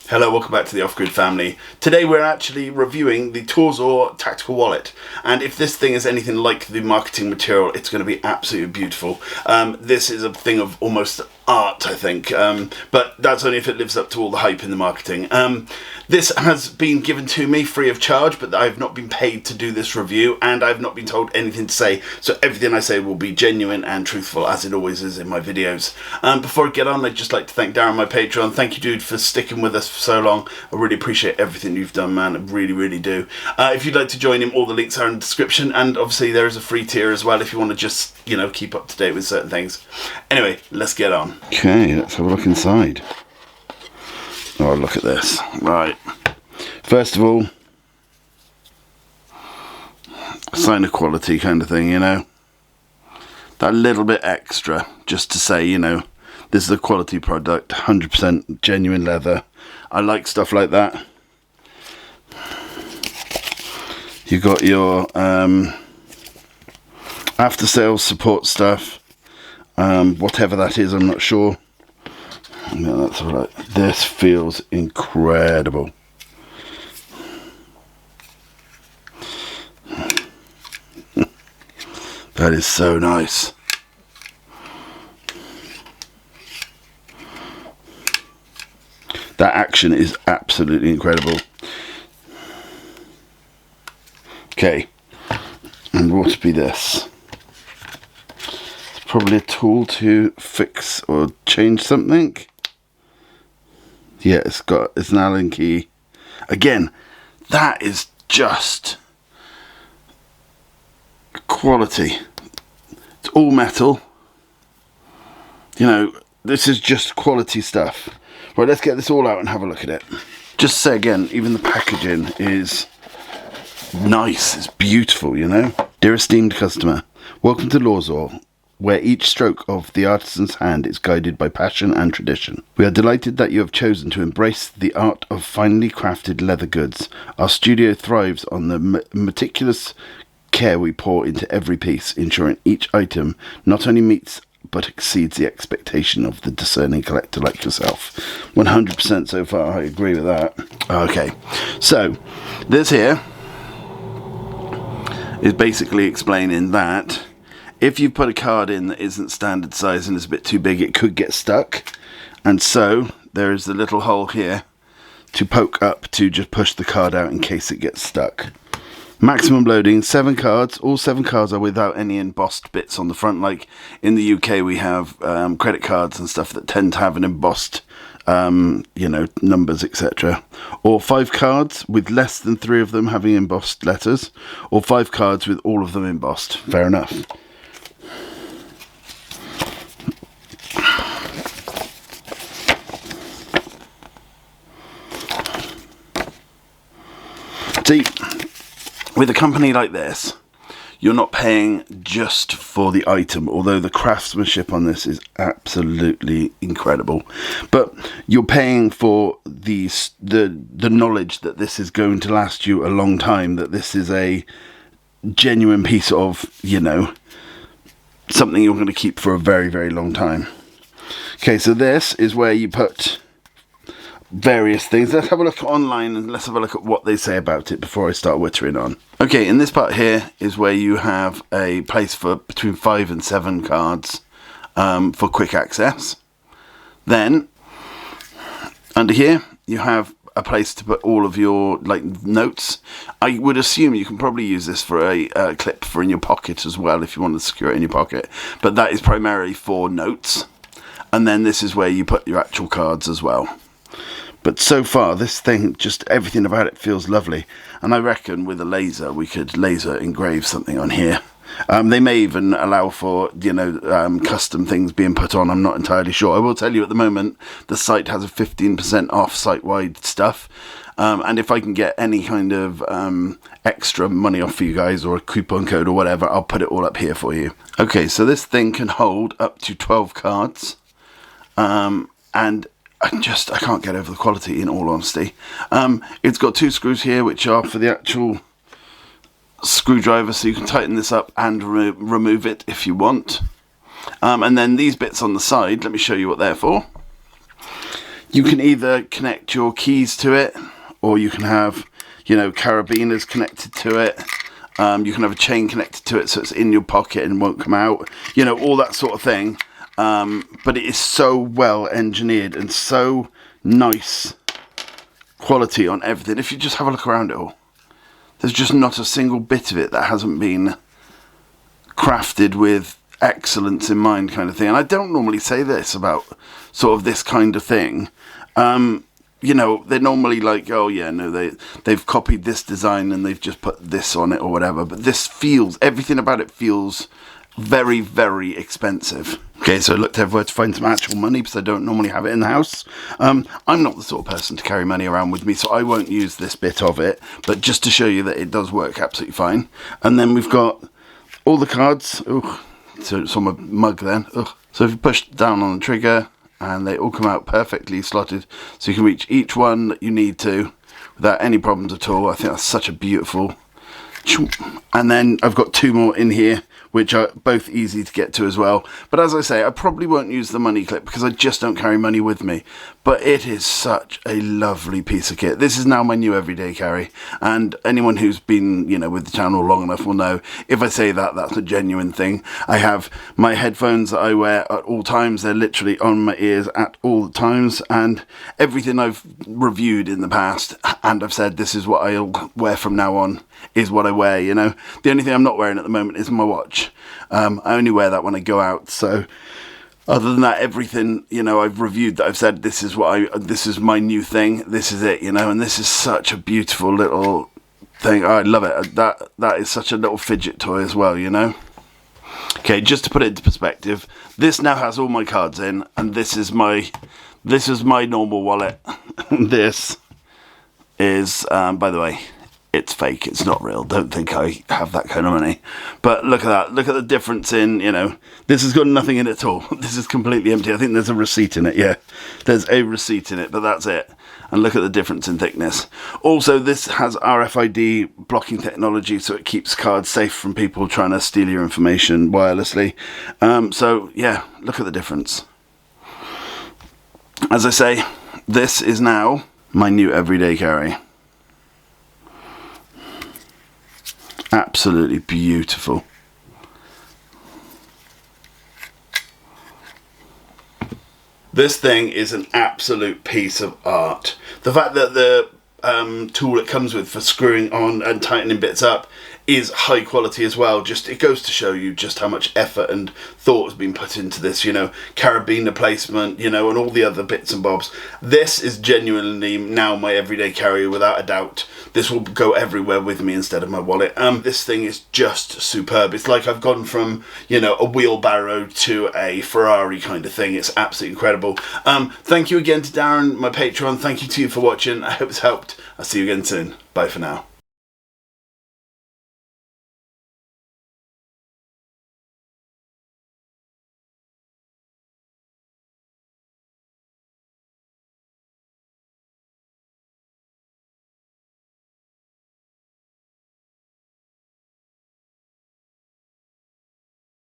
Hello, welcome back to the Off-Grid family. Today we're actually reviewing the LORZOR tactical wallet, and if this thing is anything like the marketing material, it's going to be absolutely beautiful. This is a thing of almost art, I think, but that's only if it lives up to all the hype in the marketing. This has been given to me free of charge, but I've not been paid to do this review, and I've not been told anything to say, so everything I say will be genuine and truthful, as it always is in my videos. Before I get on, I'd just like to thank Darren, my Patreon. Thank you, dude, for sticking with us for so long. I really appreciate everything you've done, man. I really, really do. If you'd like to join him, all the links are in the description, and obviously there is a free tier as well if you want to just, you know, keep up to date with certain things. Anyway, let's get on. Okay, let's have a look inside. Oh, look at this. Right. First of all, sign of quality kind of thing, you know. That little bit extra, just to say, you know, this is a quality product, 100% genuine leather. I like stuff like that. You got your after sales support stuff, whatever that is, I'm not sure. No, that's all right. This feels incredible. That is so nice. That action is absolutely incredible. Okay, and what would be this? It's probably a tool to fix or change something. Yeah, it's an Allen key. Again, that is just quality. It's all metal. You know, this is just quality stuff. Right, let's get this all out and have a look at it. Just say again, even the packaging is nice. It's beautiful, you know. Dear esteemed customer, welcome to LORZOR, where each stroke of the artisan's hand is guided by passion and tradition. We are delighted that you have chosen to embrace the art of finely crafted leather goods. Our studio thrives on the meticulous care we pour into every piece, ensuring each item not only meets but exceeds the expectation of the discerning collector like yourself. 100% so far, I agree with that. Okay, so this here is basically explaining that if you put a card in that isn't standard size and is a bit too big, it could get stuck. And so there is the little hole here to poke up to just push the card out in case it gets stuck. Maximum loading, 7 cards. All 7 cards are without any embossed bits on the front. Like in the UK, we have credit cards and stuff that tend to have an embossed, you know, numbers, etc. Or 5 cards with less than 3 of them having embossed letters. Or 5 cards with all of them embossed. Fair enough. See, with a company like this, you're not paying just for the item, although the craftsmanship on this is absolutely incredible. But you're paying for the knowledge that this is going to last you a long time, that this is a genuine piece of, you know, something you're going to keep for a very, very long time. Okay, so this is where you put various things. Let's have a look online and let's have a look at what they say about it before I start wittering on. Okay, in this part here is where you have a place for between 5 and 7 cards for quick access. Then under here you have a place to put all of your like notes. I would assume you can probably use this for a clip for in your pocket as well if you want to secure it in your pocket, but that is primarily for notes. And then this is where you put your actual cards as well. But so far, this thing, just everything about it feels lovely. And I reckon with a laser, we could laser engrave something on here. They may even allow for, you know, custom things being put on. I'm not entirely sure. I will tell you at the moment, the site has a 15% off site-wide stuff. And if I can get any kind of extra money off for you guys or a coupon code or whatever, I'll put it all up here for you. Okay, so this thing can hold up to 12 cards. And I can't get over the quality, in all honesty. It's got 2 screws here, which are for the actual screwdriver, so you can tighten this up and remove it if you want. And then these bits on the side, let me show you what they're for. You can either connect your keys to it, or you can have, you know, carabiners connected to it. You can have a chain connected to it so it's in your pocket and won't come out. You know, all that sort of thing. But it is so well engineered and so nice quality on everything. If you just have a look around it all, there's just not a single bit of it that hasn't been crafted with excellence in mind, kind of thing. And I don't normally say this about sort of this kind of thing. You know, they're normally like, oh yeah, no, they've copied this design and they've just put this on it or whatever. But this feels, everything about it feels very, very expensive. Okay, so I looked everywhere to find some actual money because I don't normally have it in the house. I'm not the sort of person to carry money around with me, so I won't use this bit of it. But just to show you that it does work absolutely fine. And then we've got all the cards. Oh, so it's on my mug then. Ugh. So if you push down on the trigger, and they all come out perfectly slotted, so you can reach each one that you need to without any problems at all. I think that's such a beautiful. And then I've got two more in here, which are both easy to get to as well. But as I say, I probably won't use the money clip because I just don't carry money with me. But it is such a lovely piece of kit. This is now my new everyday carry. And anyone who's been, you know, with the channel long enough will know, if I say that, that's a genuine thing. I have my headphones that I wear at all times. They're literally on my ears at all times. And everything I've reviewed in the past, and I've said this is what I'll wear from now on, is what I wear, you know. The only thing I'm not wearing at the moment is my watch. I only wear that when I go out. So other than that, everything, you know, I've reviewed that I've said this is this is my new thing. This is it, you know. And this is such a beautiful little thing. I love it. That is such a little fidget toy as well, you know. Okay, just to put it into perspective, this now has all my cards in, and this is my normal wallet. This is, by the way, it's fake, it's not real. Don't think I have that kind of money. But look at that. Look at the difference in, you know, this has got nothing in it at all. This is completely empty. I think there's a receipt in it. Yeah, there's a receipt in it, but that's it. And look at the difference in thickness. Also, this has RFID blocking technology, so it keeps cards safe from people trying to steal your information wirelessly. So yeah, look at the difference. As I say, this is now my new everyday carry. Absolutely beautiful. This thing is an absolute piece of art. The fact that the tool it comes with for screwing on and tightening bits up is high quality as well. Just, it goes to show you just how much effort and thought has been put into this, you know, carabiner placement, you know, and all the other bits and bobs. This is genuinely now my everyday carry without a doubt. This will go everywhere with me instead of my wallet. This thing is just superb. It's like I've gone from, you know, a wheelbarrow to a Ferrari kind of thing. It's absolutely incredible. Thank you again to Darren, my Patreon. Thank you to you for watching. I hope it's helped. I'll see you again soon. Bye for now.